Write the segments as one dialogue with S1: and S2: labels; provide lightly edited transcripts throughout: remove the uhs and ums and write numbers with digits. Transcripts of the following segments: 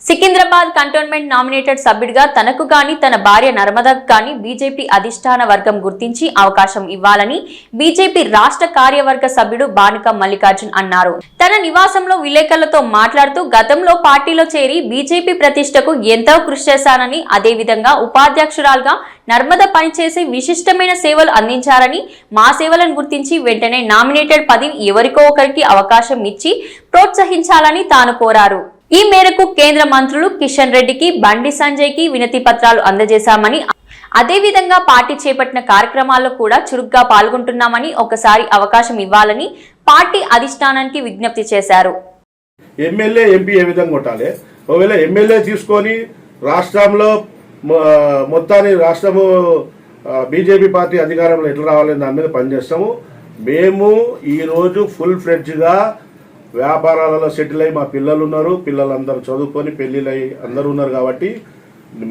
S1: Secunderabad cantonment nominated సభ్యుడిగా తనకు గాని తన భార్య నర్మదకు గాని బీజేపీ అధిష్టాన వర్గం గుర్తించి అవకాశం ఇవ్వాలని బీజేపీ రాష్ట్ర కార్యవర్గ సభ్యుడు బానుక మల్లికార్జున్ అన్నారు. తన నివాసంలో విలేకరులతో మాట్లాడుతూ గతంలో పార్టీలో చేరి బీజేపీ ప్రతిష్టకు ఎంతో కృషి చేశానని, అదేవిధంగా ఉపాధ్యక్షురాలుగా నర్మద పనిచేసి విశిష్టమైన సేవలు అందించారని, మా సేవలను గుర్తించి వెంటనే నామినేటెడ్ పదవి ఎవరికో ఒకరికి అవకాశం ఇచ్చి ప్రోత్సహించాలని తాను కోరారు. ఈ మేరకు కేంద్ర మంత్రులు కిషన్ రెడ్డికి, బండి సంజయ్కి వినతి పత్రాలు అందజేశామని, అదేవిధంగా పార్టీ చేపట్టిన కార్యక్రమాల్లో కూడా చురుగ్గా పాల్గొంటున్నామని, ఒకసారి అవకాశం ఇవ్వాలని పార్టీ అధిష్టానానికి విజ్ఞప్తి చేశారు.
S2: ఎమ్మెల్యే ఎంపీ ఏ విధంగా కొట్టాలి, ఒకవేళ ఎమ్మెల్యే తీసుకొని రాష్ట్రంలో మొత్తాన్ని రాష్ట్రము బీజేపీ పార్టీ అధికారంలో ఎట్లా రావాలని దాని మీద పనిచేస్తాము. మేము ఈరోజు ఫుల్ ఫ్లెడ్జ్గా వ్యాపారాలలో సెటిల్ అయ్యి మా పిల్లలు ఉన్నారు, పిల్లలందరూ చదువుకొని పెళ్లిళ్ళు అయ్యి అందరూ ఉన్నారు. కాబట్టి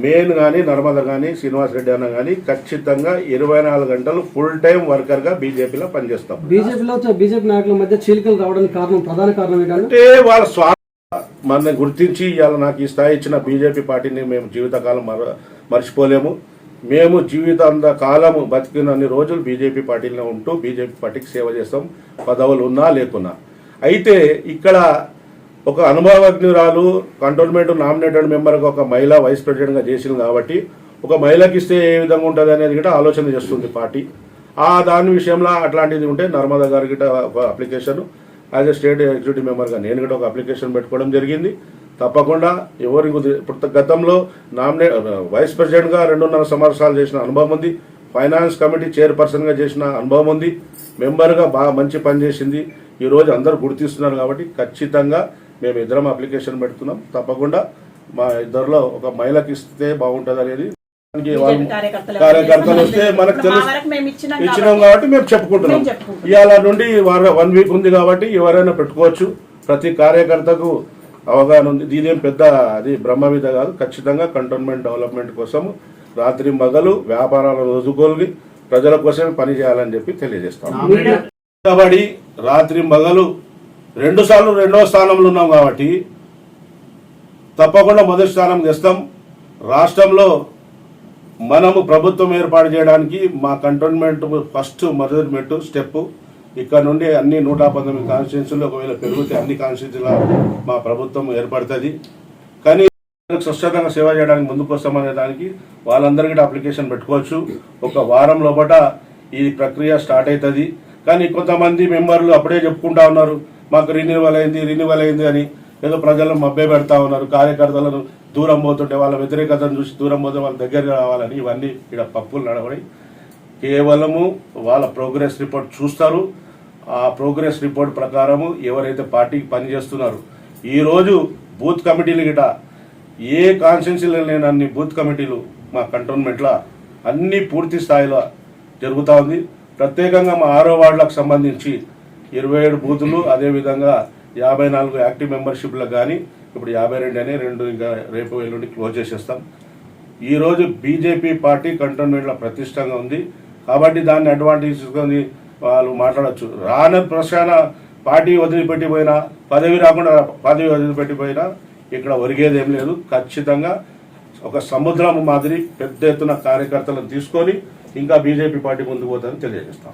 S2: నేను కానీ నర్మద కానీ శ్రీనివాస్ రెడ్డి అన్న కానీ ఖచ్చితంగా 24 గంటలు ఫుల్ టైం వర్కర్గా బీజేపీలో పనిచేస్తాం.
S3: బీజేపీ నాయకుల మధ్య చీలికలు రావడానికి కారణం, ప్రధాన కారణం
S2: ఏంటంటే వాళ్ళ స్వార్థ మన గుర్తించి ఇవాళ నాకు ఈ స్థాయి ఇచ్చిన బీజేపీ పార్టీని మేము జీవితకాలం మర్చిపోలేము. మేము జీవితాంత కాలము బతికినన్ని రోజులు బీజేపీ పార్టీలో ఉంటూ బీజేపీ పార్టీకి సేవ చేస్తాం, పదవులు ఉన్నా లేకున్నా. అయితే ఇక్కడ ఒక అనుభవజ్ఞురాలు కంటోన్మెంట్ నామినేటెడ్ మెంబర్గా ఒక మహిళ వైస్ ప్రెసిడెంట్గా చేసింది కాబట్టి ఒక మహిళకి ఇస్తే ఏ విధంగా ఉంటుంది అనేది కూడా ఆలోచన చేస్తుంది పార్టీ. దాని విషయంలో అట్లాంటిది ఉంటే నర్మదా గారికి ఒక application as a state executive మెంబర్గా నేను కూడా ఒక అప్లికేషన్ పెట్టుకోవడం జరిగింది. తప్పకుండా ఎవరికి ఇప్పుడు గతంలో వైస్ ప్రెసిడెంట్గా 2.5 సంవత్సరాలు చేసిన అనుభవం ఉంది, ఫైనాన్స్ కమిటీ చైర్పర్సన్గా చేసిన అనుభవం ఉంది, మెంబర్గా బాగా మంచి పని చేసింది. ఈరోజు అందరూ గుర్తిస్తున్నారు కాబట్టి ఖచ్చితంగా మేము ఇద్దరం అప్లికేషన్ పెడుతున్నాం. తప్పకుండా మా ఇద్దరిలో ఒక మహిళకి ఇస్తే బాగుంటుంది అనేది కార్యకర్తలు వస్తే మనకు తెలుసు ఇచ్చినాం కాబట్టి మేము చెప్పుకుంటున్నాం. ఇవాళ నుండి 1 వీక్ ఉంది కాబట్టి ఎవరైనా పెట్టుకోవచ్చు. ప్రతి కార్యకర్తకు అవగాహన ఉంది. దీనేం పెద్ద అది బ్రహ్మ విధ కాదు. ఖచ్చితంగా కంటోన్మెంట్ డెవలప్మెంట్ కోసం రాత్రి మగలు వ్యాపారాలను రోజుకోల్గి ప్రజల కోసమే పని చేయాలని చెప్పి తెలియజేస్తాం. కాబట్టి రాత్రి మగలు 2 సార్లు 2వ స్థానంలో ఉన్నాం కాబట్టి తప్పకుండా మొదటి స్థానం తెస్తాం. రాష్ట్రంలో మనము ప్రభుత్వం ఏర్పాటు చేయడానికి మా కంటోన్మెంట్ ఫస్ట్ మొదటి మెట్టు స్టెప్. ఇక్కడ నుండి అన్ని 119 కాన్స్టిట్యున్సీలు ఒకవేళ పెరిగితే అన్ని కాన్స్టిట్యున్సీల మా ప్రభుత్వం ఏర్పడుతుంది. కానీ స్వచ్ఛందంగా సేవ చేయడానికి ముందుకు వస్తామనే దానికి వాళ్ళందరికీ అప్లికేషన్ పెట్టుకోవచ్చు. ఒక వారం లోపల ఈ ప్రక్రియ స్టార్ట్ అవుతుంది. కానీ కొంతమంది మెంబర్లు అప్పుడే చెప్పుకుంటా ఉన్నారు మాకు రిన్యూవల్ అయింది అని, ఏదో ప్రజలను మభ్య పెడతా ఉన్నారు. కార్యకర్తలను దూరం పోతుంటే వాళ్ళ వ్యతిరేకతను చూసి దూరం పోతే వాళ్ళ దగ్గరికి రావాలని ఇవన్నీ ఇక్కడ పప్పులు నడవని. కేవలము వాళ్ళ ప్రోగ్రెస్ రిపోర్ట్ చూస్తారు. ఆ ప్రోగ్రెస్ రిపోర్ట్ ప్రకారము ఎవరైతే పార్టీకి పనిచేస్తున్నారు, ఈరోజు బూత్ కమిటీలు గిట ఏ కాన్స్టిట్యున్సీలో లేని అన్ని బూత్ కమిటీలు మా కంటోన్మెంట్లో అన్ని పూర్తి స్థాయిలో జరుగుతూ ఉంది. ప్రత్యేకంగా మా 6వ వార్డులకు సంబంధించి 27 బూతులు, అదేవిధంగా 54 యాక్టివ్ మెంబర్షిప్లకు కానీ ఇప్పుడు 52 అని 2 ఇంకా రేపు ఎల్లుండి క్లోజ్ చేసేస్తాం. ఈరోజు బీజేపీ పార్టీ కంటోన్మెంట్లో ప్రతిష్టంగా ఉంది కాబట్టి దాన్ని అడ్వాంటేజ్ తీసుకొని వాళ్ళు మాట్లాడచ్చు. రాని ప్రశ్న పార్టీ వదిలిపెట్టిపోయినా పదవి రాకుండా పదవి వదిలిపెట్టిపోయినా ఇక్కడ ఒరిగేది ఏం లేదు. ఖచ్చితంగా ఒక సముద్రం మాదిరి పెద్ద ఎత్తున కార్యకర్తలను తీసుకొని ఇంకా బీజేపీ పార్టీ ముందుకు పోతుందని తెలియజేస్తాం.